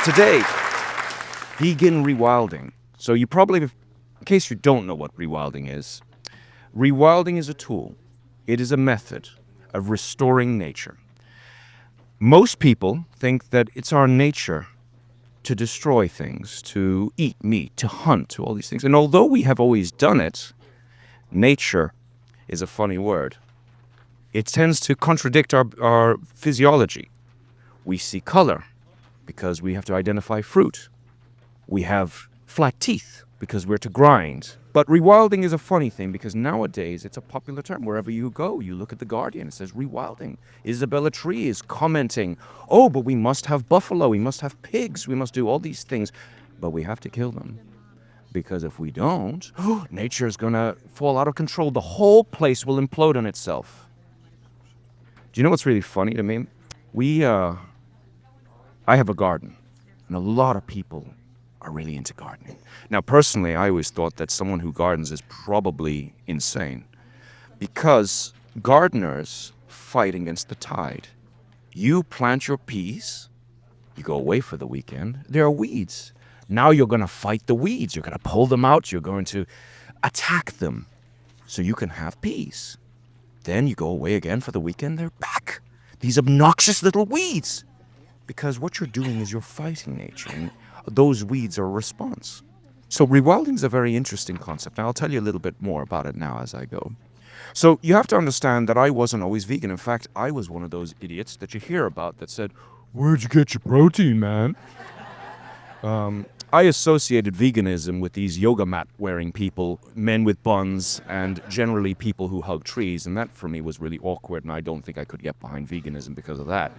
Today, vegan rewilding. So you probably, in case you don't know what rewilding is a tool. It is a method of restoring nature. Most people think that it's our nature to destroy things, to eat meat, to hunt, to all these things. And although we have always done it, nature is a funny word. It tends to contradict our physiology. We see color because we have to identify fruit. We have flat teeth because we're to grind. But rewilding is a funny thing because nowadays it's a popular term. Wherever you go, you look at The Guardian, it says rewilding. Isabella Tree is commenting, oh, but we must have buffalo, we must have pigs, we must do all these things. But we have to kill them. Because if we don't, nature is going to fall out of control. The whole place will implode on itself. Do you know what's really funny to me? I have a garden, and a lot of people are really into gardening. Now, personally, I always thought that someone who gardens is probably insane because gardeners fight against the tide. You plant your peas, you go away for the weekend, there are weeds. Now you're going to fight the weeds. You're going to pull them out. You're going to attack them so you can have peace. Then you go away again for the weekend, they're back. These obnoxious little weeds. Because what you're doing is you're fighting nature, and those weeds are a response. So rewilding is a very interesting concept, and I'll tell you a little bit more about it now as I go. So you have to understand that I wasn't always vegan. In fact, I was one of those idiots that you hear about that said, "Where'd you get your protein, man?" I associated veganism with these yoga mat wearing people, men with buns, and generally people who hug trees, and that for me was really awkward, and I don't think I could get behind veganism because of that.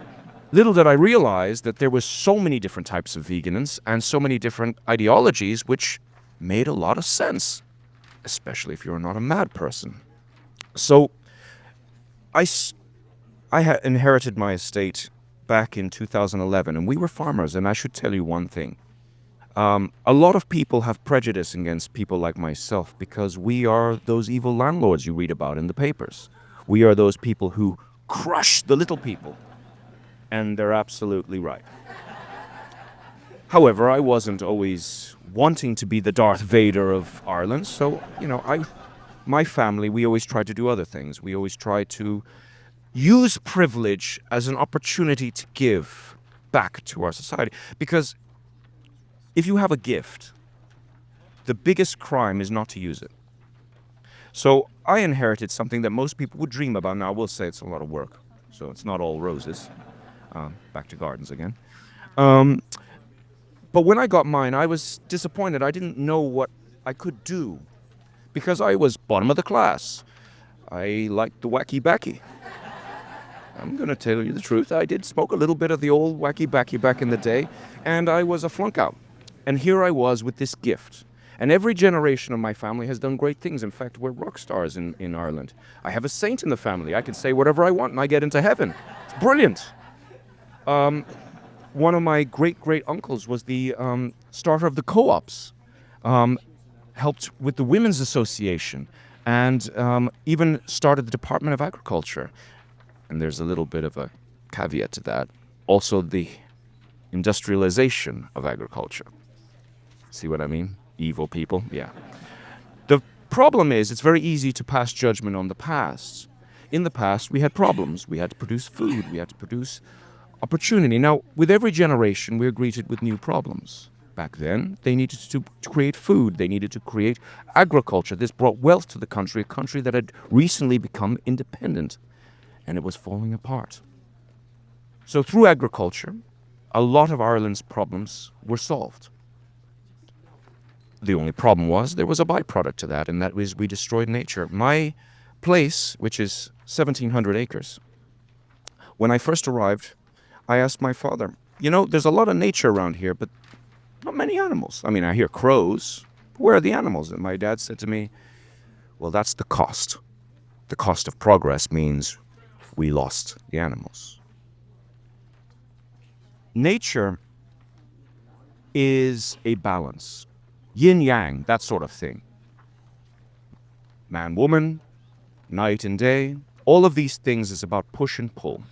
Little did I realize that there were so many different types of vegans and so many different ideologies which made a lot of sense, especially if you're not a mad person. So I had inherited my estate back in 2011, and we were farmers, and I should tell you one thing. A lot of people have prejudice against people like myself because we are those evil landlords you read about in the papers. We are those people who crush the little people. And they're absolutely right. However, I wasn't always wanting to be the Darth Vader of Ireland, so, my family, we always tried to do other things. We always tried to use privilege as an opportunity to give back to our society. Because if you have a gift, the biggest crime is not to use it. So I inherited something that most people would dream about. Now, I will say it's a lot of work, so it's not all roses. Back to gardens again. But when I got mine, I was disappointed. I didn't know what I could do because I was bottom of the class. I liked the wacky backy. I'm going to tell you the truth. I did smoke a little bit of the old wacky backy back in the day, and I was a flunk out. And here I was with this gift. And every generation of my family has done great things. In fact, we're rock stars in Ireland. I have a saint in the family. I can say whatever I want and I get into heaven. It's brilliant. One of my great uncles was the starter of the co-ops, helped with the Women's Association, and even started the Department of Agriculture. And there's a little bit of a caveat to that. Also the industrialization of agriculture. See what I mean? Evil people, yeah. The problem is it's very easy to pass judgment on the past. In the past, we had problems. We had to produce food. We had to produce opportunity. Now, with every generation, we're greeted with new problems. Back then, they needed to create food. They needed to create agriculture. This brought wealth to the country, a country that had recently become independent, and it was falling apart. So through agriculture, a lot of Ireland's problems were solved. The only problem was there was a byproduct to that, and that was we destroyed nature. My place, which is 1,700 acres, when I first arrived, I asked my father, there's a lot of nature around here, but not many animals. I mean, I hear crows. Where are the animals? And my dad said to me, well, that's the cost. The cost of progress means we lost the animals. Nature is a balance. Yin-yang, that sort of thing. Man, woman, night and day, all of these things is about push and pull.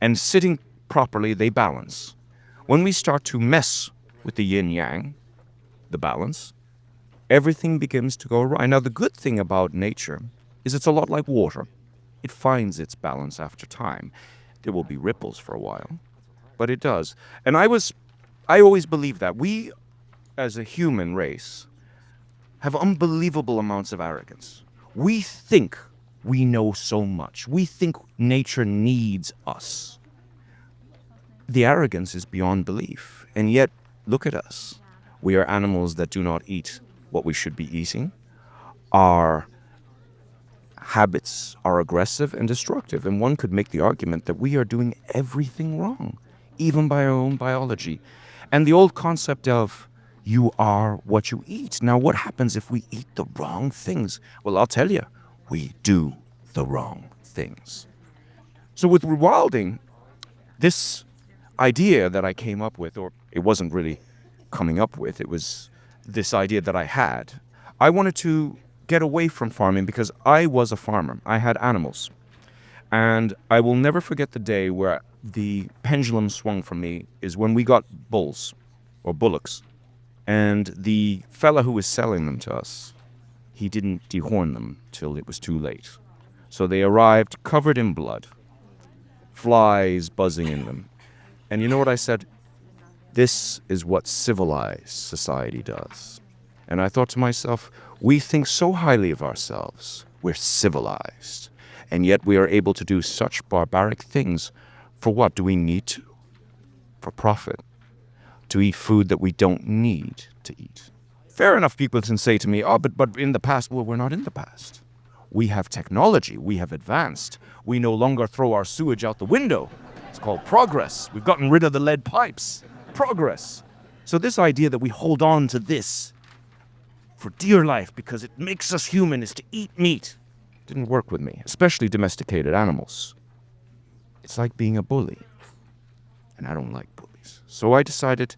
And sitting properly, they balance. When we start to mess with the yin-yang, the balance, everything begins to go right. Now, the good thing about nature is it's a lot like water. It finds its balance after time. There will be ripples for a while, but it does. And I always believe that we, as a human race, have unbelievable amounts of arrogance. We think we know so much. We think nature needs us. The arrogance is beyond belief. And yet, look at us. We are animals that do not eat what we should be eating. Our habits are aggressive and destructive. And one could make the argument that we are doing everything wrong, even by our own biology. And the old concept of you are what you eat. Now, what happens if we eat the wrong things? Well, I'll tell you, we do the wrong things. So with rewilding, this idea that I came up with, or it wasn't really coming up with, it was this idea that I had. I wanted to get away from farming because I was a farmer. I had animals. And I will never forget the day where the pendulum swung from me is when we got bulls or bullocks. And the fella who was selling them to us, he didn't dehorn them till it was too late. So they arrived covered in blood, flies buzzing in them. And you know what I said? This is what civilized society does. And I thought to myself, we think so highly of ourselves. We're civilized. And yet we are able to do such barbaric things. For what? Do we need to? For profit. To eat food that we don't need to eat. Fair enough, people can say to me, oh, but in the past, well, we're not in the past. We have technology. We have advanced. We no longer throw our sewage out the window. It's called progress. We've gotten rid of the lead pipes. Progress. So this idea that we hold on to this for dear life because it makes us human is to eat meat didn't work with me, especially domesticated animals. It's like being a bully. And I don't like bullies. So I decided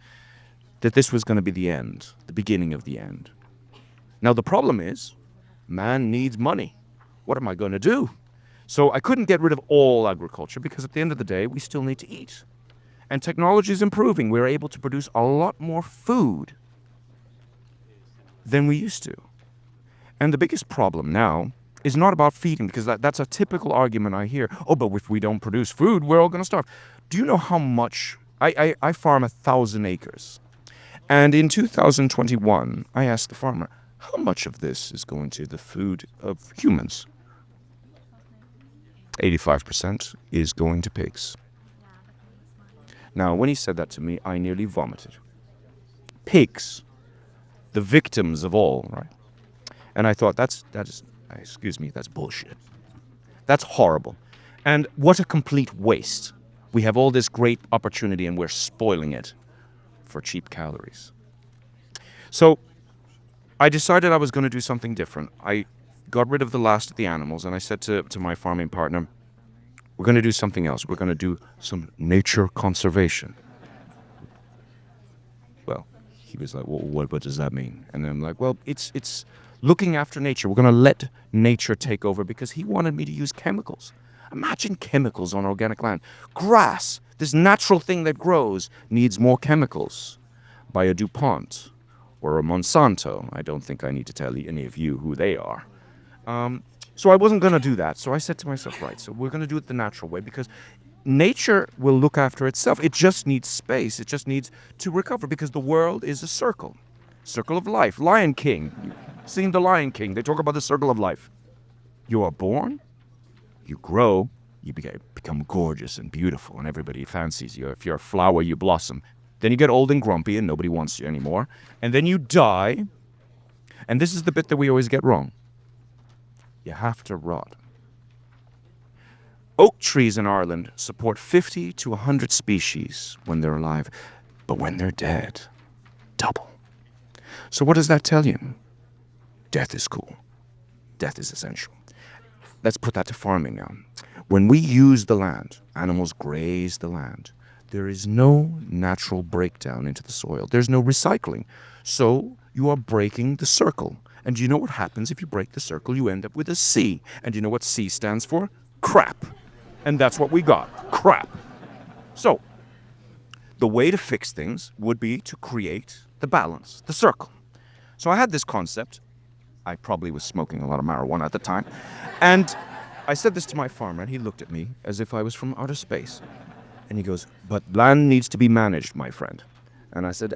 that this was going to be the end, the beginning of the end. Now the problem is, man needs money. What am I going to do? So I couldn't get rid of all agriculture because at the end of the day, we still need to eat. And technology is improving. We're able to produce a lot more food than we used to. And the biggest problem now is not about feeding, because that's a typical argument I hear. Oh, but if we don't produce food, we're all going to starve. Do you know how much? I farm 1,000 acres. And in 2021, I asked the farmer, how much of this is going to the food of humans? 85% is going to pigs. Now, when he said that to me, I nearly vomited. Pigs, the victims of all, right? And I thought, that's bullshit. That's horrible. And what a complete waste. We have all this great opportunity and we're spoiling it for cheap calories. So I decided I was going to do something different. I got rid of the last of the animals and I said to my farming partner, we're going to do something else. We're going to do some nature conservation. Well, he was like, well, what does that mean? And I'm like, well, it's looking after nature. We're going to let nature take over, because he wanted me to use chemicals. Imagine chemicals on organic land. Grass, this natural thing that grows, needs more chemicals by a DuPont or a Monsanto. I don't think I need to tell any of you who they are. So I wasn't going to do that. So I said to myself, right, so we're going to do it the natural way, because nature will look after itself. It just needs space. It just needs to recover, because the world is a circle of life. Lion King. You've seen The Lion King. They talk about the circle of life. You are born, you grow, you become gorgeous and beautiful, and everybody fancies you. If you're a flower, you blossom. Then you get old and grumpy, and nobody wants you anymore. And then you die, and this is the bit that we always get wrong. You have to rot. Oak trees in Ireland support 50 to 100 species when they're alive, but when they're dead, double. So what does that tell you? Death is cool. Death is essential. Let's put that to farming now. When we use the land, animals graze the land, there is no natural breakdown into the soil. There's no recycling. So you are breaking the circle. And do you know what happens if you break the circle? You end up with a C. And do you know what C stands for? Crap. And that's what we got. Crap. So the way to fix things would be to create the balance, the circle. So I had this concept. I probably was smoking a lot of marijuana at the time. And I said this to my farmer, and he looked at me as if I was from outer space. And he goes, "But land needs to be managed, my friend." And I said,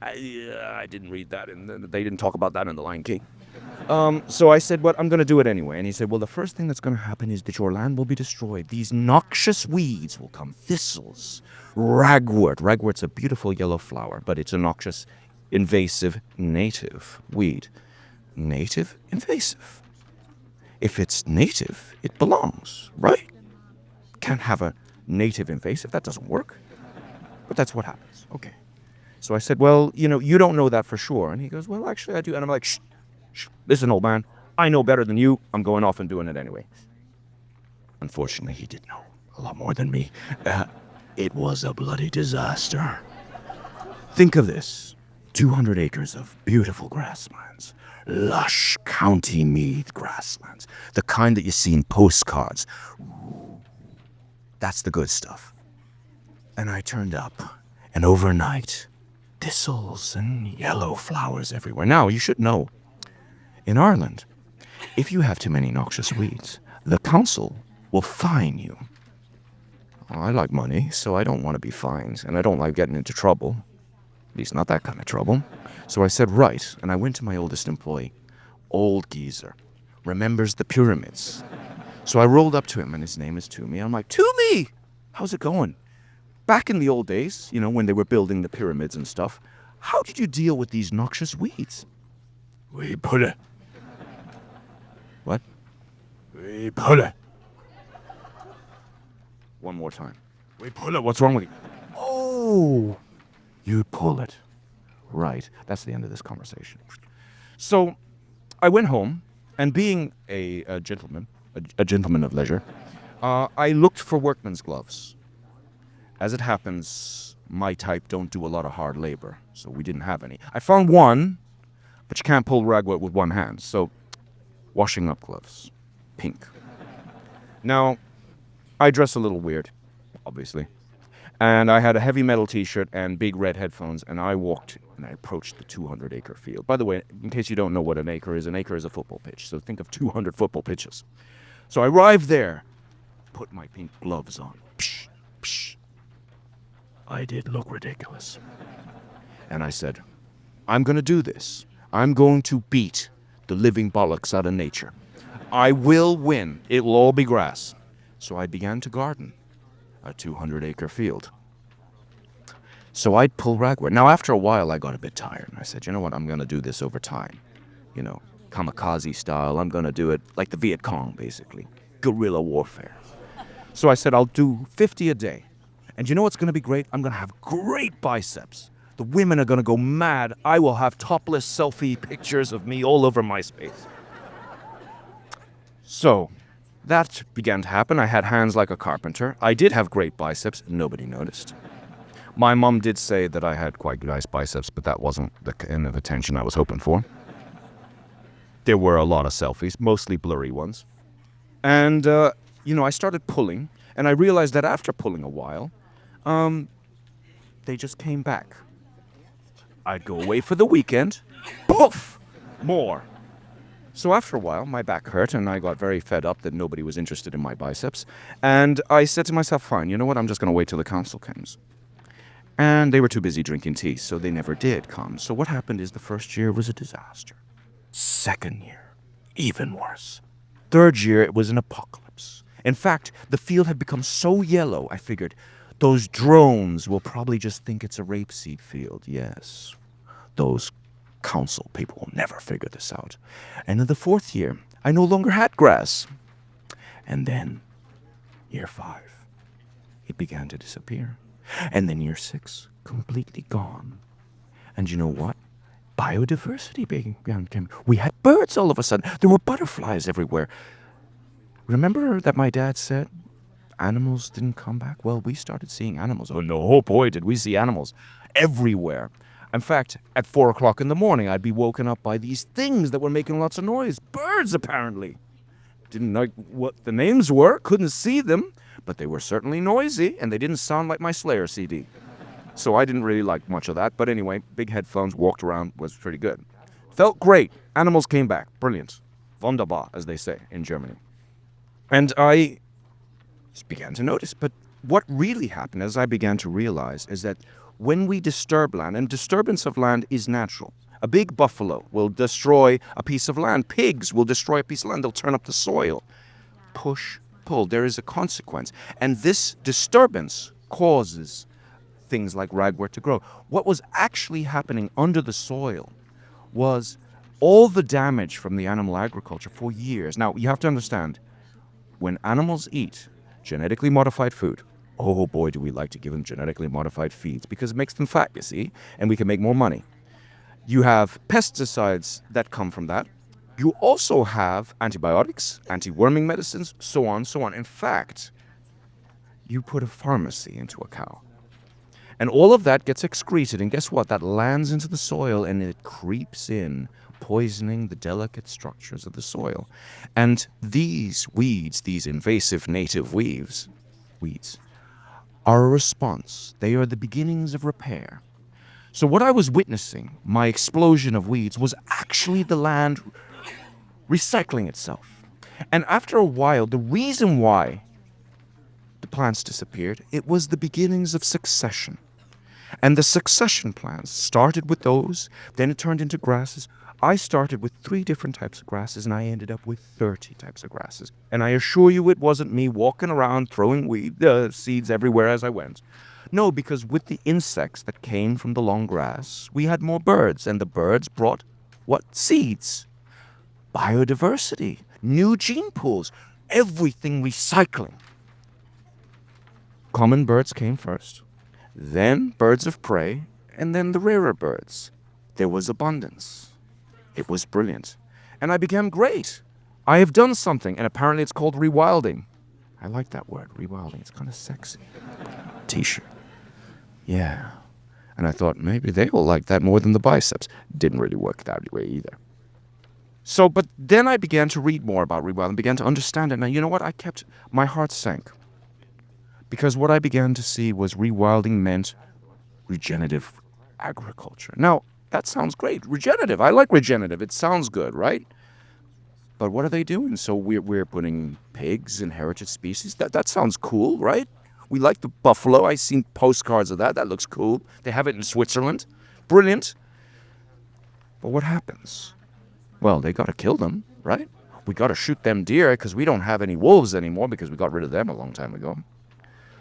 I didn't read that, and they didn't talk about that in The Lion King. So I said, "But I'm going to do it anyway." And he said, "Well, the first thing that's going to happen is that your land will be destroyed. These noxious weeds will come, thistles, ragwort." Ragwort's a beautiful yellow flower, but it's a noxious, invasive, native weed. Native, invasive. If it's native, it belongs, right? Can't have a native invasive. That doesn't work. But that's what happens. Okay. So I said, "Well, you don't know that for sure." And he goes, "Well, actually, I do." And I'm like, "Shh. Listen, old man, I know better than you. I'm going off and doing it anyway." Unfortunately, he did know a lot more than me. It was a bloody disaster. Think of this. 200 acres of beautiful grasslands. Lush county mead grasslands. The kind that you see in postcards. That's the good stuff. And I turned up, and overnight, thistles and yellow flowers everywhere. Now, you should know, in Ireland, if you have too many noxious weeds, the council will fine you. I like money, so I don't want to be fined, and I don't like getting into trouble. At least not that kind of trouble. So I said, "Right," and I went to my oldest employee. Old geezer. Remembers the pyramids. So I rolled up to him, and his name is Toomey. I'm like, "Toomey, how's it going? Back in the old days, when they were building the pyramids and stuff, how did you deal with these noxious weeds?" "We put it." "What?" "We put it." One more time. "We pull it. What's wrong with you?" "Oh, you pull it." Right. That's the end of this conversation. So I went home, and being a gentleman, a gentleman of leisure, I looked for workman's gloves. As it happens, my type don't do a lot of hard labor, so we didn't have any. I found one, but you can't pull ragwort with one hand, so washing up gloves. Pink. Now, I dress a little weird, obviously. And I had a heavy metal t-shirt and big red headphones, and I walked and I approached the 200-acre field. By the way, in case you don't know what an acre is a football pitch. So think of 200 football pitches. So I arrived there, put my pink gloves on. Psh, psh. I did look ridiculous. And I said, "I'm going to do this. I'm going to beat the living bollocks out of nature. I will win. It will all be grass." So I began to garden a 200-acre field. So I'd pull ragwort. Now, after a while, I got a bit tired. I said, "You know what? I'm going to do this over time. Kamikaze style. I'm going to do it like the Viet Cong, basically. Guerrilla warfare." So I said, "I'll do 50 a day. And you know what's going to be great? I'm going to have great biceps. The women are going to go mad. I will have topless selfie pictures of me all over MySpace." So that began to happen. I had hands like a carpenter. I did have great biceps. Nobody noticed. My mom did say that I had quite nice biceps, but that wasn't the kind of attention I was hoping for. There were a lot of selfies, mostly blurry ones. And, I started pulling, and I realized that after pulling a while, they just came back. I'd go away for the weekend, poof, more. So after a while, my back hurt, and I got very fed up that nobody was interested in my biceps. And I said to myself, "Fine, you know what? I'm just going to wait till the council comes." And they were too busy drinking tea, so they never did come. So what happened is the first year was a disaster. Second year, even worse. Third year, it was an apocalypse. In fact, the field had become so yellow, I figured, those drones will probably just think it's a rapeseed field. Yes, those council people will never figure this out. And in the fourth year, I no longer had grass. And then, year 5, it began to disappear. And then year 6, completely gone. And you know what? Biodiversity began. We had birds all of a sudden. There were butterflies everywhere. Remember that my dad said animals didn't come back? Well, we started seeing animals. Oh no, oh boy, did we see animals everywhere. In fact, at 4 o'clock in the morning, I'd be woken up by these things that were making lots of noise. Birds, apparently. Didn't know what the names were, couldn't see them, but they were certainly noisy, and they didn't sound like my Slayer CD. So I didn't really like much of that. But anyway, big headphones, walked around, was pretty good. Felt great. Animals came back. Brilliant. Wunderbar, as they say in Germany. And I just began to notice. But what really happened, as I began to realize, is that when we disturb land, and disturbance of land is natural. A big buffalo will destroy a piece of land. Pigs will destroy a piece of land. They'll turn up the soil. Push, pull. There is a consequence. And this disturbance causes things like ragwort to grow. What was actually happening under the soil was all the damage from the animal agriculture for years. Now, you have to understand, when animals eat genetically modified food, oh boy, do we like to give them genetically modified feeds, because it makes them fat, you see, and we can make more money. You have pesticides that come from that. You also have antibiotics, anti-worming medicines, so on, so on. In fact, you put a pharmacy into a cow. And all of that gets excreted, and guess what? That lands into the soil and it creeps in, poisoning the delicate structures of the soil. And these weeds, these invasive native weeds, are a response. They are the beginnings of repair. So what I was witnessing, my explosion of weeds, was actually the land recycling itself. And after a while, the reason why the plants disappeared, it was the beginnings of succession. And the succession plants started with those, then it turned into grasses. I started with 3 different types of grasses, and I ended up with 30 types of grasses. And I assure you it wasn't me walking around throwing seeds everywhere as I went. No, because with the insects that came from the long grass, we had more birds, and the birds brought what? Seeds. Biodiversity, new gene pools, everything recycling. Common birds came first, then birds of prey, and then the rarer birds. There was abundance. It was brilliant. And I became great. I have done something, and apparently it's called rewilding. I like that word, rewilding. It's kind of sexy. T-shirt. Yeah. And I thought maybe they will like that more than the biceps. Didn't really work that way either. So, but then I began to read more about rewilding, began to understand it. Now, you know what? My heart sank. Because what I began to see was rewilding meant regenerative agriculture. Now, that sounds great. Regenerative. I like regenerative. It sounds good, right? But what are they doing? So we're putting pigs in heritage species. That sounds cool, right? We like the buffalo. I've seen postcards of that. That looks cool. They have it in Switzerland. Brilliant. But what happens? Well, they got to kill them, right? We got to shoot them deer because we don't have any wolves anymore because we got rid of them a long time ago.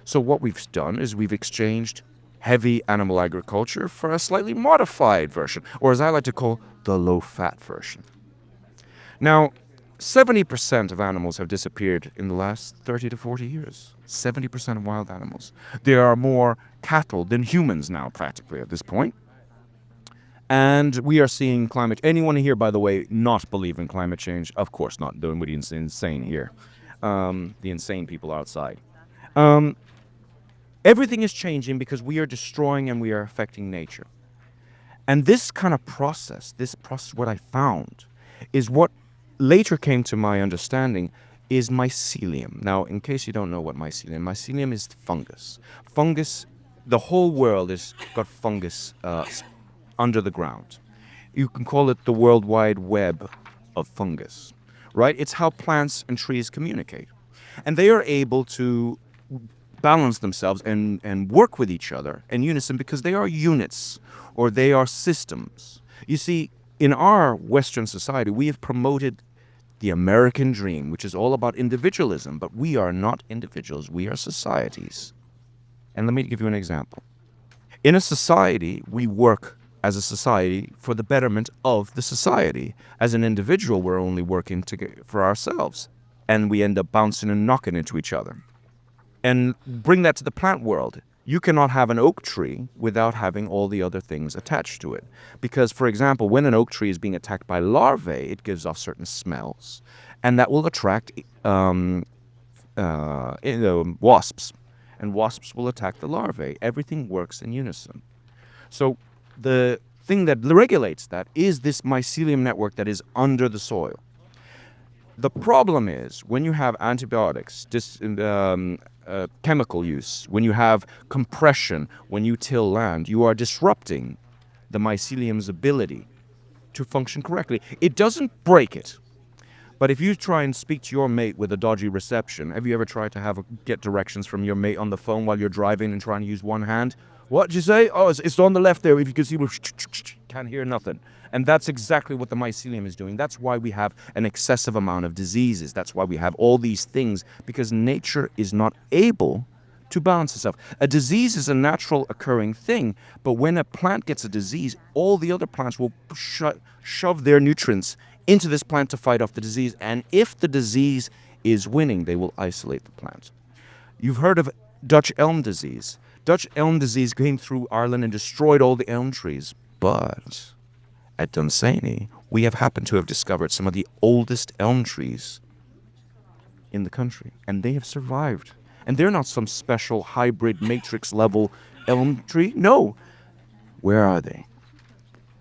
So what we've done is we've exchanged heavy animal agriculture for a slightly modified version, or as I like to call, the low-fat version. Now, 70% of animals have disappeared in the last 30 to 40 years. 70% of wild animals. There are more cattle than humans now, practically, at this point. And we are seeing climate... Anyone here, by the way, not believe in climate change? Of course not. Doing what is insane here. The insane people outside. Everything is changing because we are destroying and we are affecting nature. And this kind of process, what I found, is what later came to my understanding is mycelium. Now, in case you don't know what mycelium is fungus. Fungus, the whole world has got fungus under the ground. You can call it the World Wide Web of fungus, right? It's how plants and trees communicate. And they are able to balance themselves and work with each other in unison because they are units or they are systems. You see, in our Western society, we have promoted the American dream, which is all about individualism, but we are not individuals, we are societies. And let me give you an example. In a society, we work as a society for the betterment of the society. As an individual, we're only working for ourselves, and we end up bouncing and knocking into each other. And bring that to the plant world. You cannot have an oak tree without having all the other things attached to it. Because, for example, when an oak tree is being attacked by larvae, it gives off certain smells. And that will attract wasps. And wasps will attack the larvae. Everything works in unison. So the thing that regulates that is this mycelium network that is under the soil. The problem is when you have antibiotics, chemical use, when you have compression, when you till land, you are disrupting the mycelium's ability to function correctly. It doesn't break it. But if you try and speak to your mate with a dodgy reception, have you ever tried to get directions from your mate on the phone while you're driving and trying to use one hand? What did you say? Oh, it's on the left there. If you can see, can't hear nothing. And that's exactly what the mycelium is doing. That's why we have an excessive amount of diseases. That's why we have all these things, because nature is not able to balance itself. A disease is a natural occurring thing, but when a plant gets a disease, all the other plants will shove their nutrients into this plant to fight off the disease. And if the disease is winning, they will isolate the plant. You've heard of Dutch elm disease. Dutch elm disease came through Ireland and destroyed all the elm trees. But at Dunsany, we have happened to have discovered some of the oldest elm trees in the country, and they have survived. And they're not some special hybrid matrix level elm tree. No. Where are they?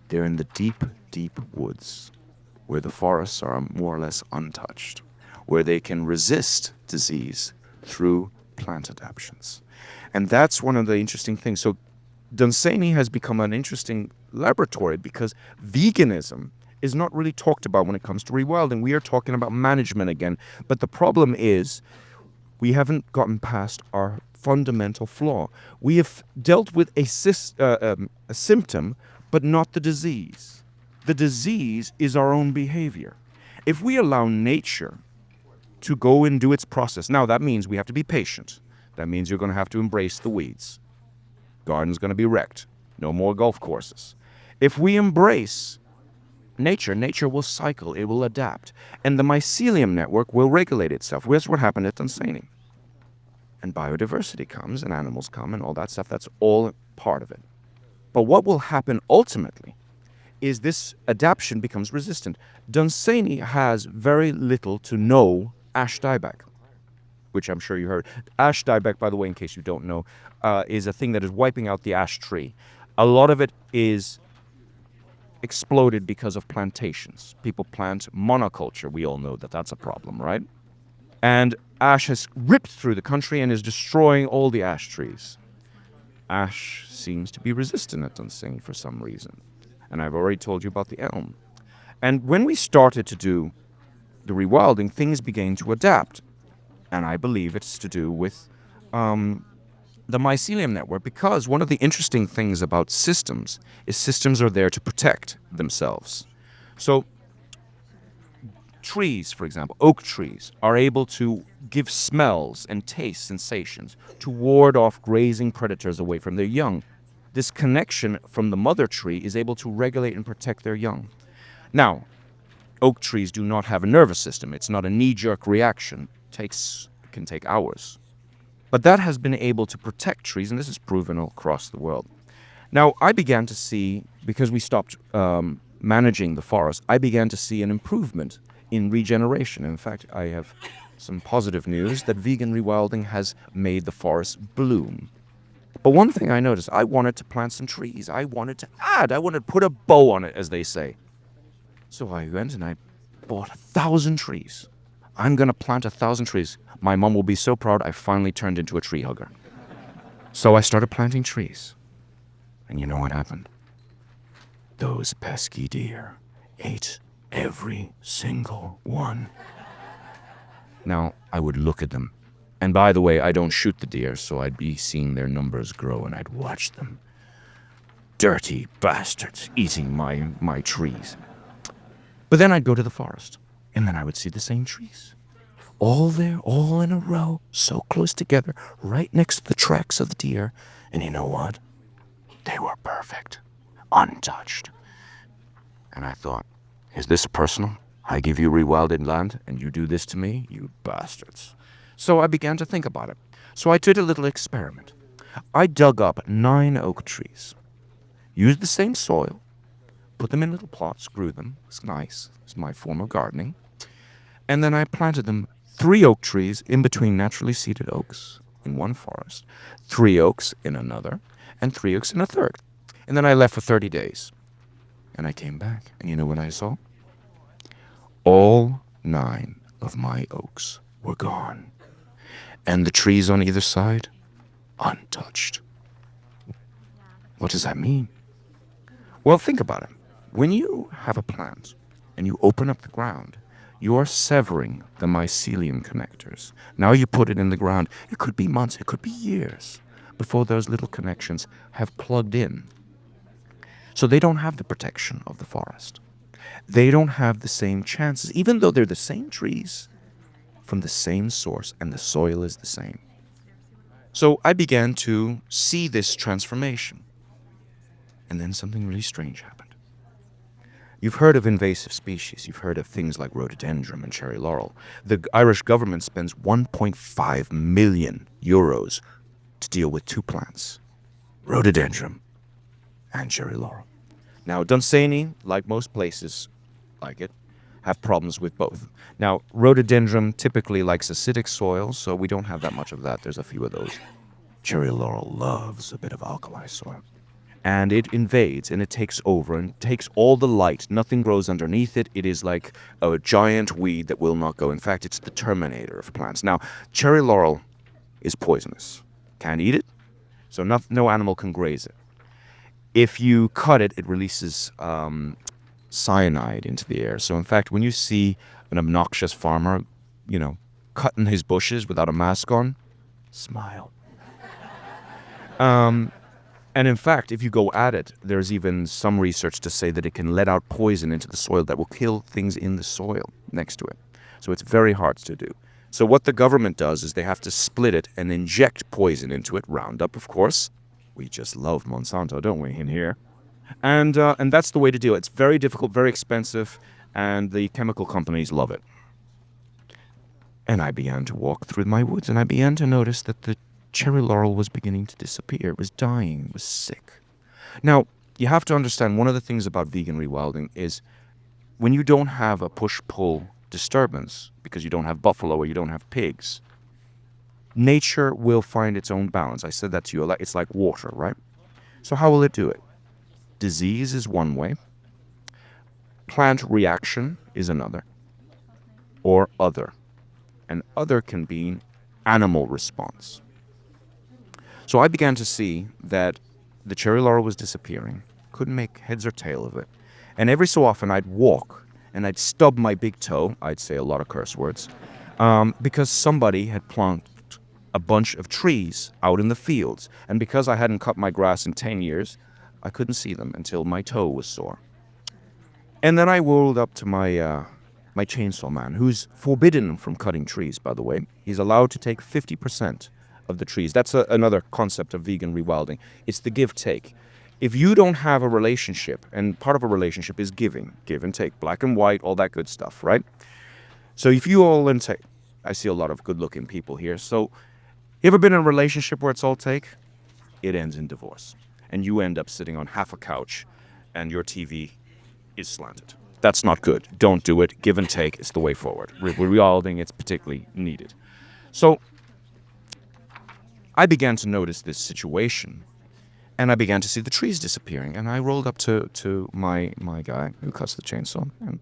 They're in the deep, deep woods, where the forests are more or less untouched, where they can resist disease through plant adaptations. And that's one of the interesting things. So Dunsany has become an interesting laboratory because veganism is not really talked about when it comes to rewilding. We are talking about management again. But the problem is we haven't gotten past our fundamental flaw. We have dealt with a symptom, but not the disease. The disease is our own behavior. If we allow nature to go and do its process, now that means we have to be patient. That means you're going to have to embrace the weeds. Garden's going to be wrecked. No more golf courses. If we embrace nature, nature will cycle, it will adapt. And the mycelium network will regulate itself. Here's what happened at Dunsany. And biodiversity comes, and animals come, and all that stuff. That's all part of it. But what will happen ultimately is this adaptation becomes resistant. Dunsany has very little to no ash dieback, which I'm sure you heard. Ash dieback, by the way, in case you don't know, is a thing that is wiping out the ash tree. A lot of it is exploded because of plantations. People plant monoculture. We all know that that's a problem, right? And ash has ripped through the country and is destroying all the ash trees. Ash seems to be resistant at Dunsany for some reason. And I've already told you about the elm. And when we started to do the rewilding, things began to adapt. And I believe it's to do with the mycelium network, because one of the interesting things about systems is systems are there to protect themselves. So trees, for example, oak trees, are able to give smells and taste sensations to ward off grazing predators away from their young. This connection from the mother tree is able to regulate and protect their young. Now, oak trees do not have a nervous system. It's not a knee-jerk reaction. It can take hours. But that has been able to protect trees, and this is proven all across the world. Now, I began to see, because we stopped managing the forest, I began to see an improvement in regeneration. In fact, I have some positive news that vegan rewilding has made the forest bloom. But one thing I noticed, I wanted to plant some trees. I wanted to put a bow on it, as they say. So I went and I bought 1,000 trees. I'm going to plant 1,000 trees. My mom will be so proud I finally turned into a tree hugger. So I started planting trees. And you know what happened? Those pesky deer ate every single one. Now, I would look at them. And by the way, I don't shoot the deer, so I'd be seeing their numbers grow, and I'd watch them. Dirty bastards eating my trees. But then I'd go to the forest, and then I would see the same trees. All there, all in a row, so close together, right next to the tracks of the deer. And you know what? They were perfect, untouched. And I thought, is this personal? I give you rewilded land, and you do this to me, you bastards. So I began to think about it. So I did a little experiment. I dug up 9 oak trees, used the same soil, put them in little plots, grew them. It's nice. It's my form of gardening. And then I planted them 3 oak trees in between naturally seeded oaks in one forest, 3 oaks in another, and 3 oaks in a third. And then I left for 30 days. And I came back, and you know what I saw? All 9 of my oaks were gone, and the trees on either side untouched. What does that mean? Well, think about it. When you have a plant and you open up the ground, you are severing the mycelium connectors. Now you put it in the ground. It could be months, it could be years before those little connections have plugged in. So they don't have the protection of the forest. They don't have the same chances, even though they're the same trees from the same source and the soil is the same. So I began to see this transformation. And then something really strange happened. You've heard of invasive species. You've heard of things like rhododendron and cherry laurel. The Irish government spends 1.5 million euros to deal with two plants, rhododendron and cherry laurel. Now, Dunsany, like most places like it, have problems with both. Now, rhododendron typically likes acidic soil, so we don't have that much of that. There's a few of those. Cherry laurel loves a bit of alkali soil. And it invades and it takes over and takes all the light. Nothing grows underneath it. It is like a giant weed that will not go. In fact, it's the terminator of plants. Now, cherry laurel is poisonous. Can't eat it, so no animal can graze it. If you cut it, it releases cyanide into the air. So in fact, when you see an obnoxious farmer, cutting his bushes without a mask on, smile. And in fact, if you go at it, there's even some research to say that it can let out poison into the soil that will kill things in the soil next to it. So it's very hard to do. So what the government does is they have to split it and inject poison into it, Roundup, of course. We just love Monsanto, don't we, in here? And that's the way to do it. It's very difficult, very expensive, and the chemical companies love it. And I began to walk through my woods, and I began to notice that the cherry laurel was beginning to disappear. It was dying. It was sick. Now, you have to understand, one of the things about vegan rewilding is when you don't have a push-pull disturbance, because you don't have buffalo or you don't have pigs, nature will find its own balance. I said that to you. It's like water, right? So how will it do it? Disease is one way. Plant reaction is another. Or other. And other can be animal response. So I began to see that the cherry laurel was disappearing. Couldn't make heads or tail of it. And every so often I'd walk and I'd stub my big toe. I'd say a lot of curse words. Because somebody had planted a bunch of trees out in the fields. And because I hadn't cut my grass in 10 years, I couldn't see them until my toe was sore. And then I whirled up to my chainsaw man, who's forbidden from cutting trees, by the way. He's allowed to take 50% of the trees. That's another concept of vegan rewilding. It's the give-take. If you don't have a relationship, and part of a relationship is giving, give and take, black and white, all that good stuff, right? So if you all take, I see a lot of good-looking people here. So you ever been in a relationship where it's all take? It ends in divorce. And you end up sitting on half a couch and your TV is slanted. That's not good. Don't do it. Give and take is the way forward. Rewilding, it's particularly needed. So I began to notice this situation, and I began to see the trees disappearing. And I rolled up to my guy who cuts the chainsaw and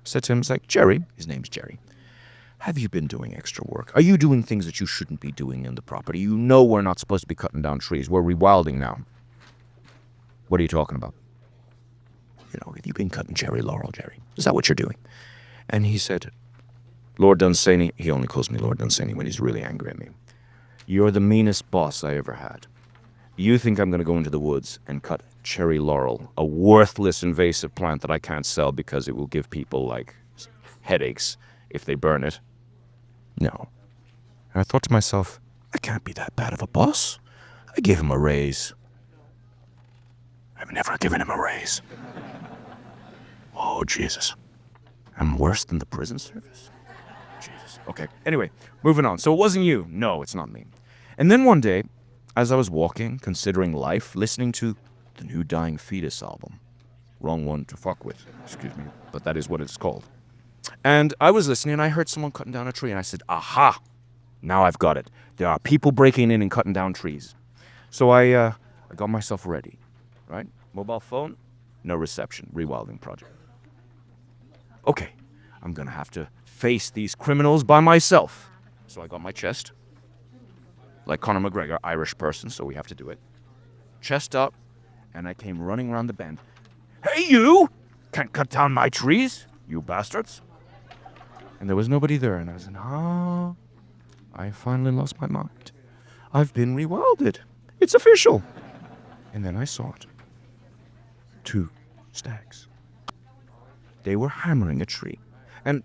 said to him, Jerry, his name's Jerry, have you been doing extra work? Are you doing things that you shouldn't be doing in the property? You know we're not supposed to be cutting down trees. We're rewilding now. What are you talking about? Have you been cutting cherry laurel, Jerry? Is that what you're doing? And he said, Lord Dunsany, he only calls me Lord Dunsany when he's really angry at me. You're the meanest boss I ever had. You think I'm going to go into the woods and cut cherry laurel, a worthless invasive plant that I can't sell because it will give people, headaches if they burn it? No. And I thought to myself, I can't be that bad of a boss. I gave him a raise. I've never given him a raise. Oh, Jesus. I'm worse than the prison service? Jesus. Okay, anyway, moving on. So it wasn't you. No, it's not me. And then one day, as I was walking, considering life, listening to the new Dying Fetus album. Wrong one to fuck with, excuse me, but that is what it's called. And I was listening, and I heard someone cutting down a tree, and I said, aha, now I've got it. There are people breaking in and cutting down trees. So I got myself ready, right? Mobile phone, no reception, rewilding project. Okay, I'm gonna have to face these criminals by myself. So I got my chest, like Conor McGregor, Irish person, so we have to do it. Chest up, and I came running around the bend. Hey, you! Can't cut down my trees, you bastards! And there was nobody there, and I was like, I finally lost my mind. I've been rewilded. It's official. And then I saw it. 2 stags. They were hammering a tree. And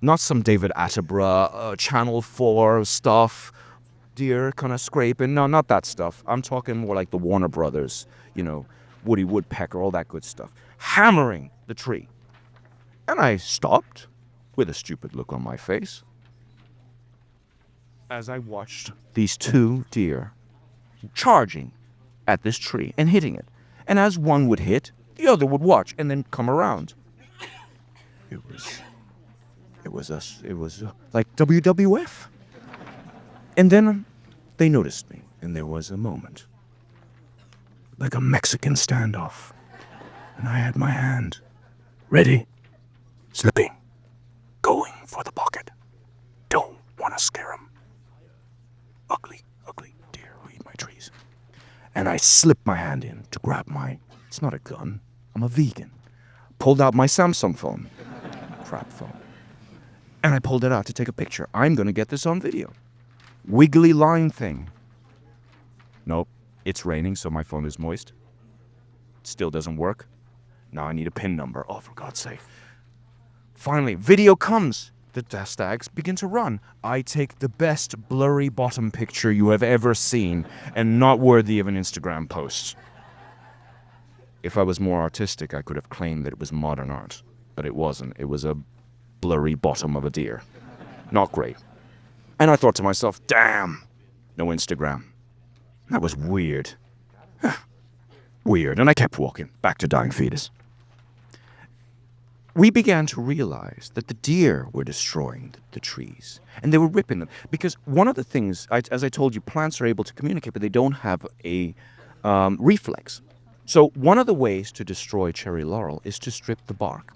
not some David Attenborough, Channel 4 stuff, deer kind of scraping. No, not that stuff. I'm talking more like the Warner Brothers, Woody Woodpecker, all that good stuff. Hammering the tree. And I stopped with a stupid look on my face as I watched these 2 deer charging at this tree and hitting it. And as one would hit, the other would watch and then come around. It was like WWF. And then they noticed me, and there was a moment, like a Mexican standoff. And I had my hand ready, slipping, going for the pocket. Don't want to scare him. Ugly deer who eat my trees. And I slipped my hand in to grab it's not a gun, I'm a vegan. Pulled out my Samsung phone. Crap phone. And I pulled it out to take a picture. I'm going to get this on video. Wiggly line thing. Nope, it's raining, so my phone is moist. Still doesn't work. Now I need a PIN number. Oh, for God's sake. Finally, video comes. The stags begin to run. I take the best blurry bottom picture you have ever seen, and not worthy of an Instagram post. If I was more artistic, I could have claimed that it was modern art, but it wasn't. It was a blurry bottom of a deer. Not great. And I thought to myself, damn, no Instagram. That was weird. Weird. And I kept walking back to dying fetus. We began to realize that the deer were destroying the trees, and they were ripping them. Because one of the things, as I told you, plants are able to communicate, but they don't have a reflex. So one of the ways to destroy cherry laurel is to strip the bark.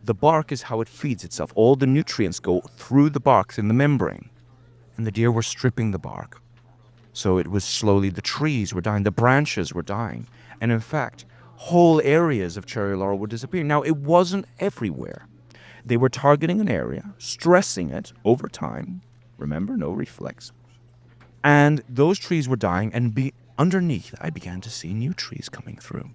The bark is how it feeds itself. All the nutrients go through the bark in the membrane. And the deer were stripping the bark. So it was slowly, the trees were dying, the branches were dying. And in fact, whole areas of cherry laurel were disappearing. Now, it wasn't everywhere. They were targeting an area, stressing it over time. Remember, no reflex. And those trees were dying, and underneath, I began to see new trees coming through.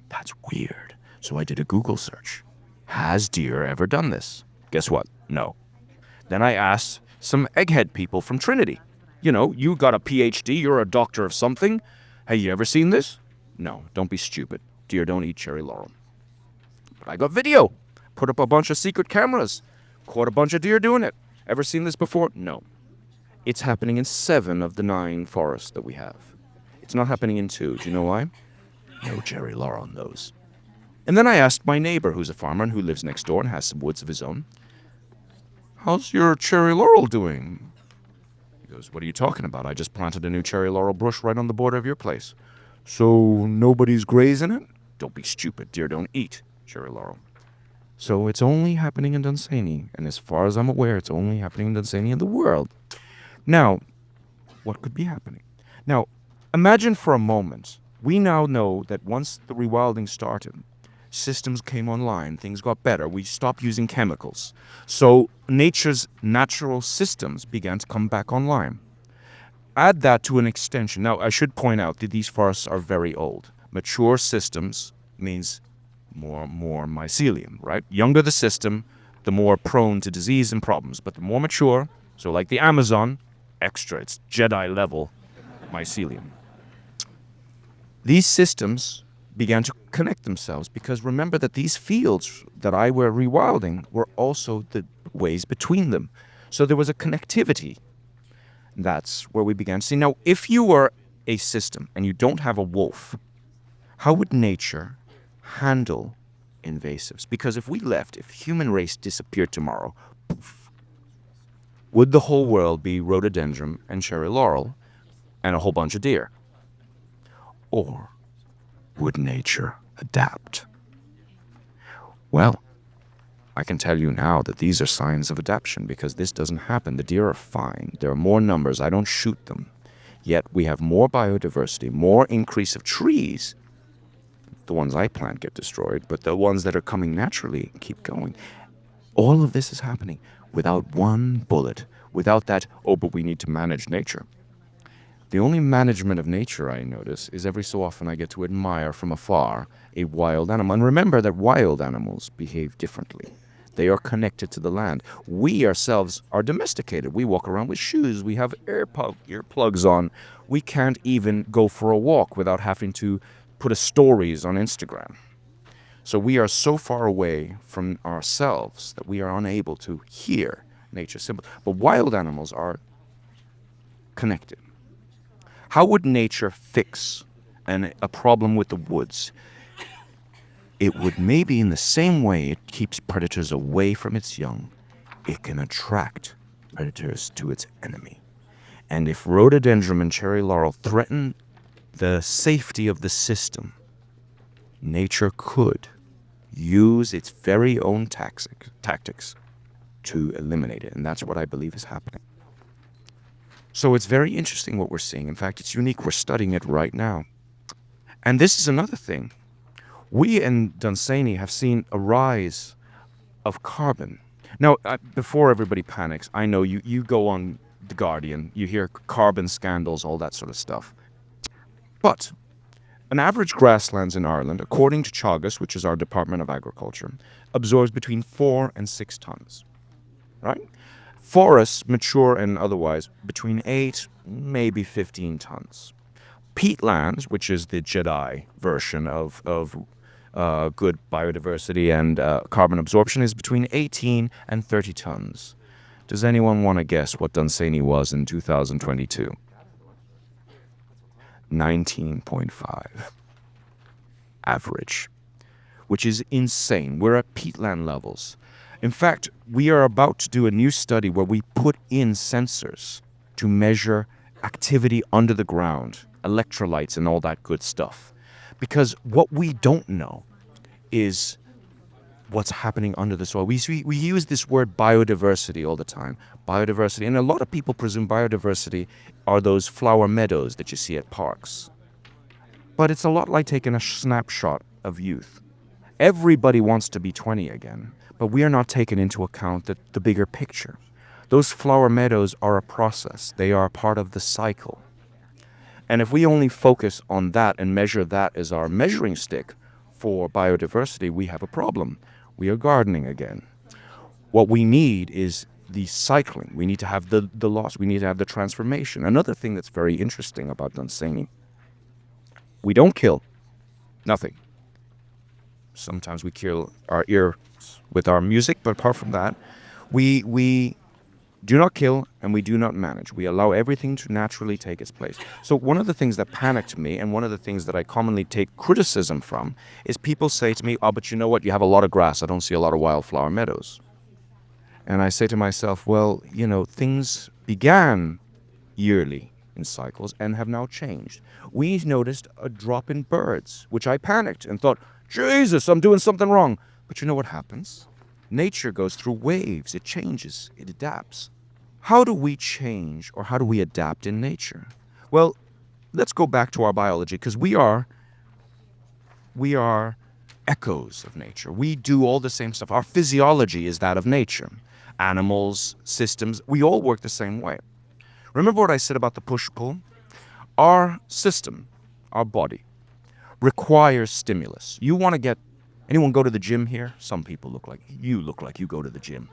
That's weird. So I did a Google search. Has deer ever done this? Guess what? No. Then I asked some egghead people from Trinity. You got a PhD, you're a doctor of something. Have you ever seen this? No, don't be stupid. Deer don't eat cherry laurel. But I got video. Put up a bunch of secret cameras. Caught a bunch of deer doing it. Ever seen this before? No. It's happening in 7 of the 9 forests that we have. It's not happening in 2. Do you know why? No cherry laurel in those. And then I asked my neighbor, who's a farmer and who lives next door and has some woods of his own, how's your cherry laurel doing? He goes, what are you talking about? I just planted a new cherry laurel bush right on the border of your place. So nobody's grazing it? Don't be stupid. Deer don't eat cherry laurel. So it's only happening in Dunsany. And as far as I'm aware, it's only happening in Dunsany in the world. Now, what could be happening? Now, imagine for a moment, we now know that once the rewilding started, systems came online, things got better, we stopped using chemicals. So nature's natural systems began to come back online. Add that to an extension. Now, I should point out that these forests are very old. Mature systems means more mycelium, right? Younger the system, the more prone to disease and problems. But the more mature, so like the Amazon, extra, it's Jedi level mycelium. These systems began to connect themselves because remember that these fields that I were rewilding were also the ways between them. So there was a connectivity. That's where we began to see. Now, if you were a system and you don't have a wolf, how would nature handle invasives? Because if we left, if human race disappeared tomorrow, poof, would the whole world be rhododendron and cherry laurel and a whole bunch of deer? Or would nature adapt? Well, I can tell you now that these are signs of adaptation because this doesn't happen. The deer are fine. There are more numbers. I don't shoot them. Yet we have more biodiversity, more increase of trees. The ones I plant get destroyed, but the ones that are coming naturally keep going. All of this is happening without one bullet, without that, oh, but we need to manage nature. The only management of nature I notice is every so often I get to admire from afar a wild animal. And remember that wild animals behave differently. They are connected to the land. We ourselves are domesticated. We walk around with shoes. We have earplugs on. We can't even go for a walk without having to put a stories on Instagram. So we are so far away from ourselves that we are unable to hear nature's symbol. But wild animals are connected. How would nature fix a problem with the woods? It would maybe in the same way it keeps predators away from its young, it can attract predators to its enemy. And if rhododendron and cherry laurel threaten the safety of the system, nature could use its very own tactics to eliminate it. And that's what I believe is happening. So it's very interesting what we're seeing. In fact, it's unique. We're studying it right now. And this is another thing. We in Dunsany have seen a rise of carbon. Now, before everybody panics, I know you go on The Guardian, you hear carbon scandals, all that sort of stuff. But an average grasslands in Ireland, according to Teagasc, which is our Department of Agriculture, absorbs between 4 and 6 tons, right? Forests, mature and otherwise, between 8, maybe 15 tons. Peatlands, which is the Jedi version of good biodiversity and carbon absorption, is between 18 and 30 tons. Does anyone want to guess what Dunsany was in 2022? 19.5. Average. Which is insane. We're at peatland levels. In fact, we are about to do a new study where we put in sensors to measure activity under the ground, electrolytes and all that good stuff. Because what we don't know is what's happening under the soil. We use this word biodiversity all the time. Biodiversity. And a lot of people presume biodiversity are those flower meadows that you see at parks. But it's a lot like taking a snapshot of youth. Everybody wants to be 20 again, but we are not taking into account the bigger picture. Those flower meadows are a process. They are part of the cycle. And if we only focus on that and measure that as our measuring stick for biodiversity, we have a problem. We are gardening again. What we need is the cycling. We need to have the loss. We need to have the transformation. Another thing that's very interesting about Dunsany, we don't kill. Nothing. Sometimes we kill our ears with our music, but apart from that, we do not kill and we do not manage. We allow everything to naturally take its place. So one of the things that panicked me and one of the things that I commonly take criticism from is people say to me, oh, but you know what? You have a lot of grass. I don't see a lot of wildflower meadows. And I say to myself, well, things began yearly in cycles and have now changed. We noticed a drop in birds, which I panicked and thought, Jesus, I'm doing something wrong. But you know what happens? Nature goes through waves. It changes. It adapts. How do we change or how do we adapt in nature? Well, let's go back to our biology because we are echoes of nature. We do all the same stuff. Our physiology is that of nature. Animals, systems, we all work the same way. Remember what I said about the push-pull? Our system, our body, requires stimulus. You want to get anyone go to the gym here? Some people look like you go to the gym.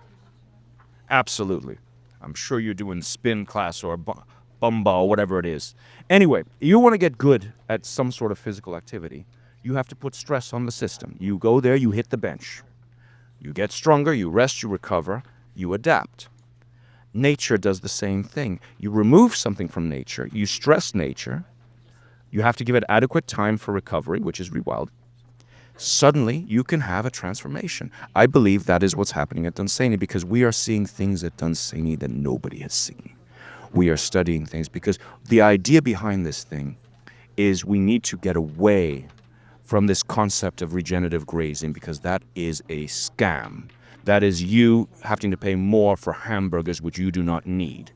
Absolutely. I'm sure you're doing spin class or bumba or whatever it is. Anyway, you want to get good at some sort of physical activity. You have to put stress on the system. You go there, you hit the bench. You get stronger, you rest, you recover, you adapt. Nature does the same thing. You remove something from nature, you stress nature, you have to give it adequate time for recovery, which is rewilding. Suddenly, you can have a transformation. I believe that is what's happening at Dunsany because we are seeing things at Dunsany that nobody has seen. We are studying things because the idea behind this thing is we need to get away from this concept of regenerative grazing because that is a scam. That is you having to pay more for hamburgers which you do not need.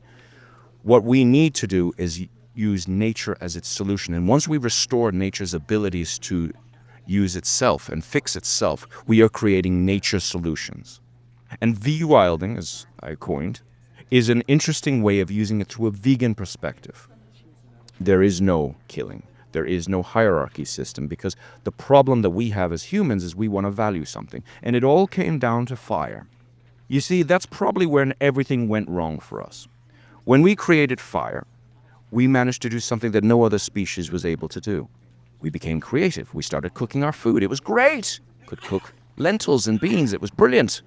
What we need to do is use nature as its solution. And once we restore nature's abilities to use itself and fix itself, we are creating nature solutions. And rewilding, as I coined, is an interesting way of using it through a vegan perspective. There is no killing. There is no hierarchy system, because the problem that we have as humans is we want to value something. And it all came down to fire. You see, that's probably when everything went wrong for us. When we created fire, we managed to do something that no other species was able to do. We became creative. We started cooking our food. It was great. Could cook lentils and beans. It was brilliant.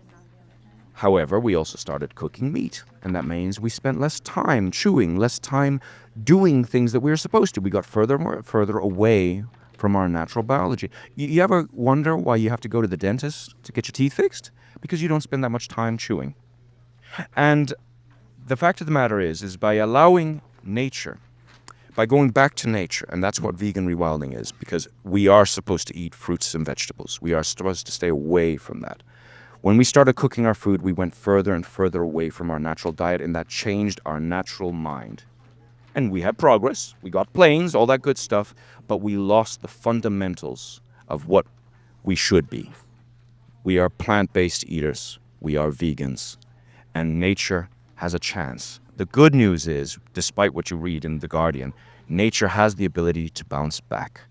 However, we also started cooking meat, and that means we spent less time chewing, less time doing things that we were supposed to. We got further away from our natural biology. You ever wonder why you have to go to the dentist to get your teeth fixed? Because you don't spend that much time chewing. And the fact of the matter is by allowing nature, by going back to nature, and that's what vegan rewilding is, because we are supposed to eat fruits and vegetables. We are supposed to stay away from that. When we started cooking our food, we went further and further away from our natural diet, and that changed our natural mind. And we had progress. We got planes, all that good stuff, but we lost the fundamentals of what we should be. We are plant-based eaters. We are vegans. And nature has a chance. The good news is, despite what you read in The Guardian, nature has the ability to bounce back.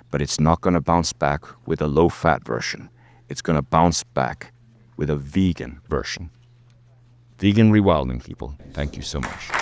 But it's not going to bounce back with a low-fat version. It's going to bounce back with a vegan version. Vegan rewilding, people. Thank you so much.